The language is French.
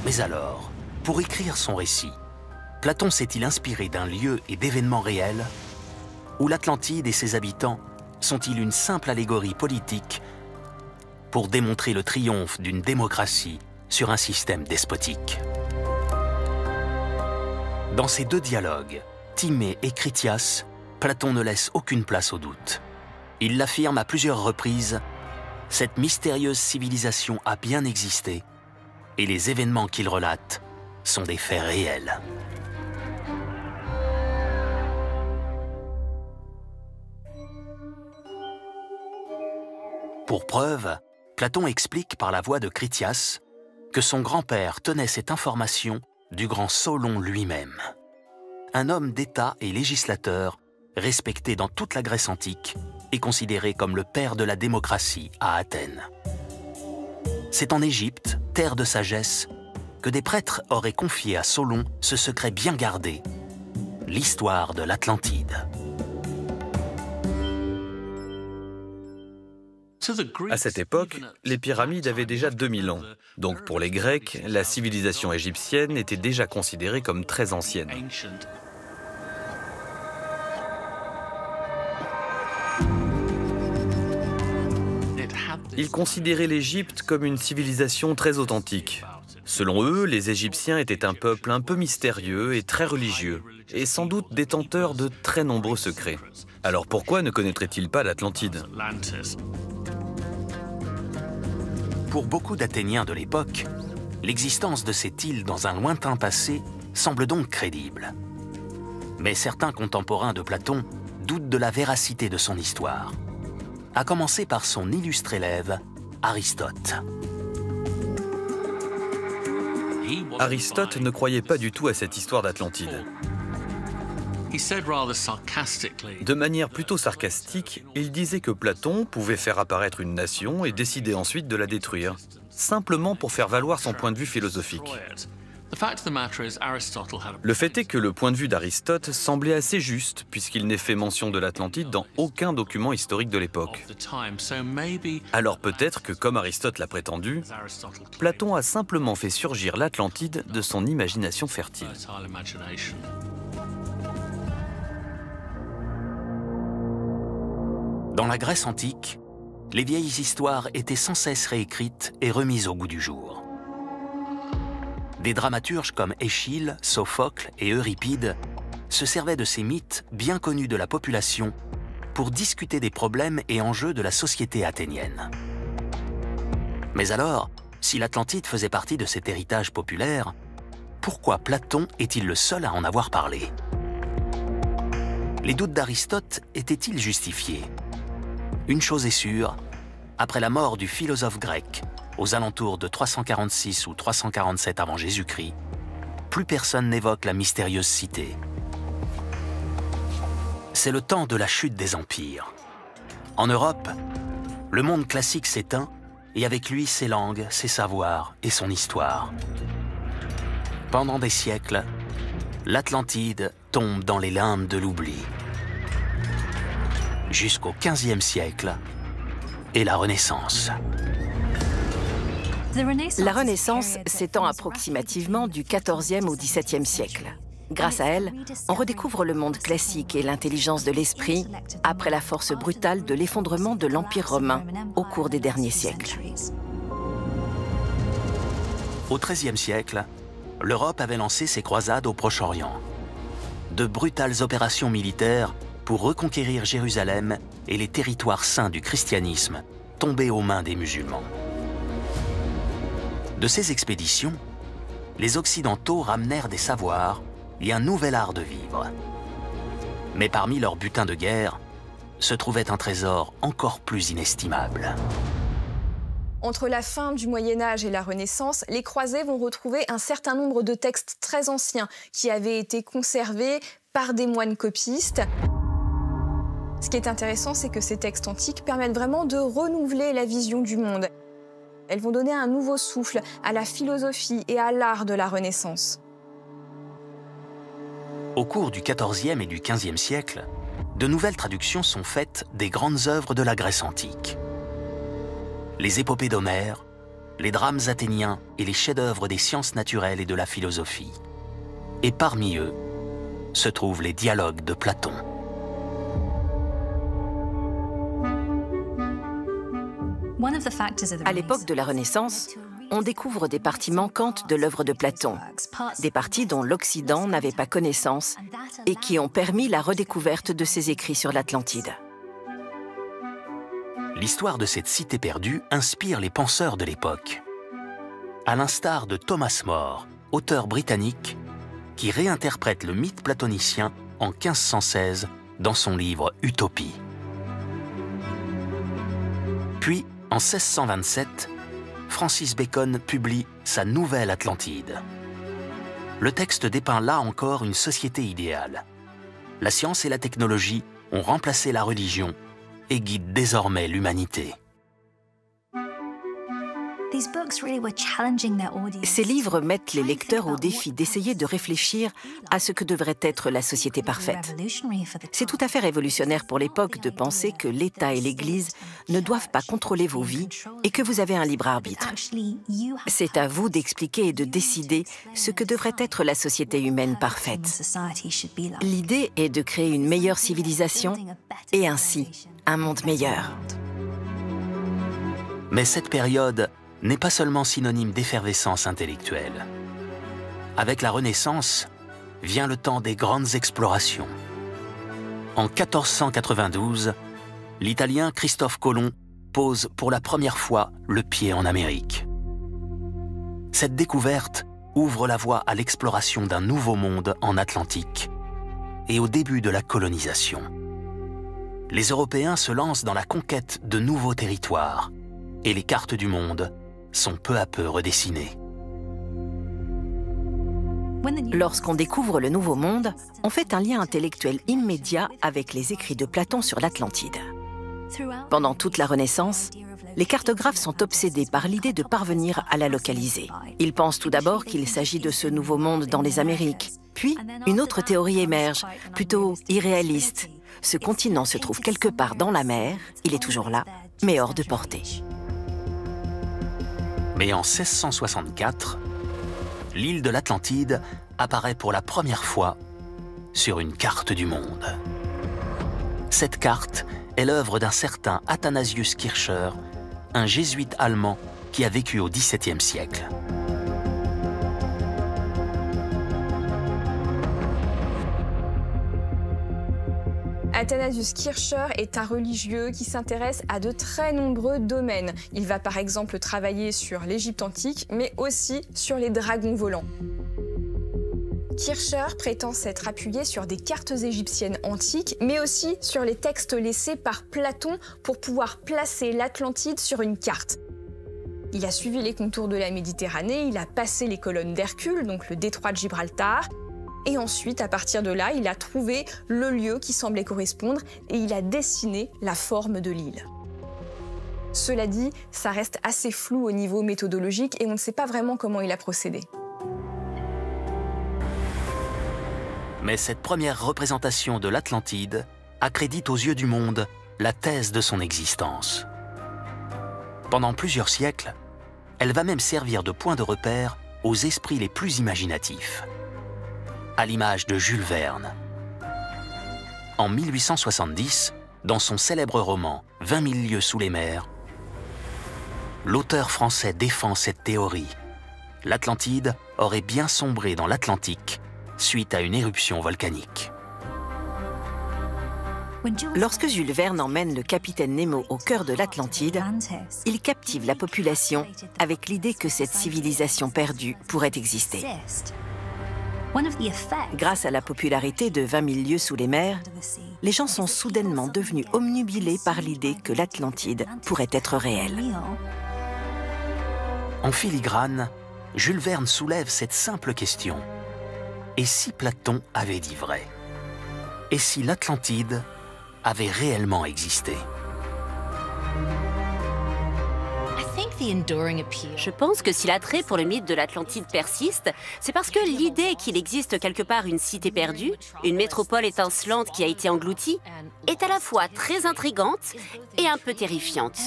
Mais alors, pour écrire son récit, Platon s'est-il inspiré d'un lieu et d'événements réels, ou l'Atlantide et ses habitants sont-ils une simple allégorie politique pour démontrer le triomphe d'une démocratie sur un système despotique? Dans ces deux dialogues, Timée et Critias, Platon ne laisse aucune place au doute. Il l'affirme à plusieurs reprises, cette mystérieuse civilisation a bien existé et les événements qu'il relate sont des faits réels. Pour preuve, Platon explique par la voix de Critias que son grand-père tenait cette information du grand Solon lui-même. Un homme d'État et législateur respecté dans toute la Grèce antique et considéré comme le père de la démocratie à Athènes. C'est en Égypte, terre de sagesse, que des prêtres auraient confié à Solon ce secret bien gardé, l'histoire de l'Atlantide. À cette époque, les pyramides avaient déjà 2000 ans. Donc pour les Grecs, la civilisation égyptienne était déjà considérée comme très ancienne. Ils considéraient l'Égypte comme une civilisation très authentique. Selon eux, les Égyptiens étaient un peuple un peu mystérieux et très religieux, et sans doute détenteurs de très nombreux secrets. Alors pourquoi ne connaîtraient-ils pas l'Atlantide ? Pour beaucoup d'Athéniens de l'époque, l'existence de cette île dans un lointain passé semble donc crédible. Mais certains contemporains de Platon doutent de la véracité de son histoire, à commencer par son illustre élève, Aristote. Aristote ne croyait pas du tout à cette histoire d'Atlantide. De manière plutôt sarcastique, il disait que Platon pouvait faire apparaître une nation et décider ensuite de la détruire, simplement pour faire valoir son point de vue philosophique. Le fait est que le point de vue d'Aristote semblait assez juste, puisqu'il n'est fait mention de l'Atlantide dans aucun document historique de l'époque. Alors peut-être que, comme Aristote l'a prétendu, Platon a simplement fait surgir l'Atlantide de son imagination fertile. Dans la Grèce antique, les vieilles histoires étaient sans cesse réécrites et remises au goût du jour. Des dramaturges comme Échille, Sophocle et Euripide se servaient de ces mythes bien connus de la population pour discuter des problèmes et enjeux de la société athénienne. Mais alors, si l'Atlantide faisait partie de cet héritage populaire, pourquoi Platon est-il le seul à en avoir parlé? Les doutes d'Aristote étaient-ils justifiés? Une chose est sûre, après la mort du philosophe grec, aux alentours de 346 ou 347 avant Jésus-Christ, plus personne n'évoque la mystérieuse cité. C'est le temps de la chute des empires. En Europe, le monde classique s'éteint et avec lui ses langues, ses savoirs et son histoire. Pendant des siècles, l'Atlantide tombe dans les limbes de l'oubli. Jusqu'au XVe siècle et la Renaissance. La Renaissance s'étend approximativement du XIVe au XVIIe siècle. Grâce à elle, on redécouvre le monde classique et l'intelligence de l'esprit après la force brutale de l'effondrement de l'Empire romain au cours des derniers siècles. Au XIIIe siècle, l'Europe avait lancé ses croisades au Proche-Orient. De brutales opérations militaires pour reconquérir Jérusalem et les territoires saints du christianisme tombés aux mains des musulmans. De ces expéditions, les Occidentaux ramenèrent des savoirs et un nouvel art de vivre. Mais parmi leurs butins de guerre, se trouvait un trésor encore plus inestimable. Entre la fin du Moyen-Âge et la Renaissance, les croisés vont retrouver un certain nombre de textes très anciens qui avaient été conservés par des moines copistes. Ce qui est intéressant, c'est que ces textes antiques permettent vraiment de renouveler la vision du monde. Elles vont donner un nouveau souffle à la philosophie et à l'art de la Renaissance. Au cours du XIVe et du XVe siècle, de nouvelles traductions sont faites des grandes œuvres de la Grèce antique. Les épopées d'Homère, les drames athéniens et les chefs-d'œuvre des sciences naturelles et de la philosophie. Et parmi eux se trouvent les dialogues de Platon. À l'époque de la Renaissance, on découvre des parties manquantes de l'œuvre de Platon, des parties dont l'Occident n'avait pas connaissance et qui ont permis la redécouverte de ses écrits sur l'Atlantide. L'histoire de cette cité perdue inspire les penseurs de l'époque, à l'instar de Thomas More, auteur britannique, qui réinterprète le mythe platonicien en 1516 dans son livre Utopie. Puis, en 1627, Francis Bacon publie sa Nouvelle Atlantide. Le texte dépeint là encore une société idéale. La science et la technologie ont remplacé la religion et guident désormais l'humanité. Ces livres mettent les lecteurs au défi d'essayer de réfléchir à ce que devrait être la société parfaite. C'est tout à fait révolutionnaire pour l'époque de penser que l'État et l'Église ne doivent pas contrôler vos vies et que vous avez un libre arbitre. C'est à vous d'expliquer et de décider ce que devrait être la société humaine parfaite. L'idée est de créer une meilleure civilisation et ainsi un monde meilleur. Mais cette période n'est pas seulement synonyme d'effervescence intellectuelle. Avec la Renaissance, vient le temps des grandes explorations. En 1492, l'Italien Christophe Colomb pose pour la première fois le pied en Amérique. Cette découverte ouvre la voie à l'exploration d'un nouveau monde en Atlantique et au début de la colonisation. Les Européens se lancent dans la conquête de nouveaux territoires et les cartes du monde sont peu à peu redessinées. Lorsqu'on découvre le Nouveau Monde, on fait un lien intellectuel immédiat avec les écrits de Platon sur l'Atlantide. Pendant toute la Renaissance, les cartographes sont obsédés par l'idée de parvenir à la localiser. Ils pensent tout d'abord qu'il s'agit de ce Nouveau Monde dans les Amériques. Puis, une autre théorie émerge, plutôt irréaliste. Ce continent se trouve quelque part dans la mer, il est toujours là, mais hors de portée. Mais en 1664, l'île de l'Atlantide apparaît pour la première fois sur une carte du monde. Cette carte est l'œuvre d'un certain Athanasius Kircher, un jésuite allemand qui a vécu au XVIIe siècle. Athanasius Kircher est un religieux qui s'intéresse à de très nombreux domaines. Il va par exemple travailler sur l'Égypte antique, mais aussi sur les dragons volants. Kircher prétend s'être appuyé sur des cartes égyptiennes antiques, mais aussi sur les textes laissés par Platon pour pouvoir placer l'Atlantide sur une carte. Il a suivi les contours de la Méditerranée, il a passé les colonnes d'Hercule, donc le détroit de Gibraltar, et ensuite, à partir de là, il a trouvé le lieu qui semblait correspondre et il a dessiné la forme de l'île. Cela dit, ça reste assez flou au niveau méthodologique et on ne sait pas vraiment comment il a procédé. Mais cette première représentation de l'Atlantide accrédite aux yeux du monde la thèse de son existence. Pendant plusieurs siècles, elle va même servir de point de repère aux esprits les plus imaginatifs, à l'image de Jules Verne. En 1870, dans son célèbre roman « 20 000 lieues sous les mers », l'auteur français défend cette théorie. L'Atlantide aurait bien sombré dans l'Atlantique suite à une éruption volcanique. Lorsque Jules Verne emmène le capitaine Nemo au cœur de l'Atlantide, il captive la population avec l'idée que cette civilisation perdue pourrait exister. Grâce à la popularité de 20 000 lieues sous les mers, les gens sont soudainement devenus obnubilés par l'idée que l'Atlantide pourrait être réelle. En filigrane, Jules Verne soulève cette simple question. Et si Platon avait dit vrai? Et si l'Atlantide avait réellement existé? Je pense que si l'attrait pour le mythe de l'Atlantide persiste, c'est parce que l'idée qu'il existe quelque part une cité perdue, une métropole étincelante qui a été engloutie, est à la fois très intrigante et un peu terrifiante.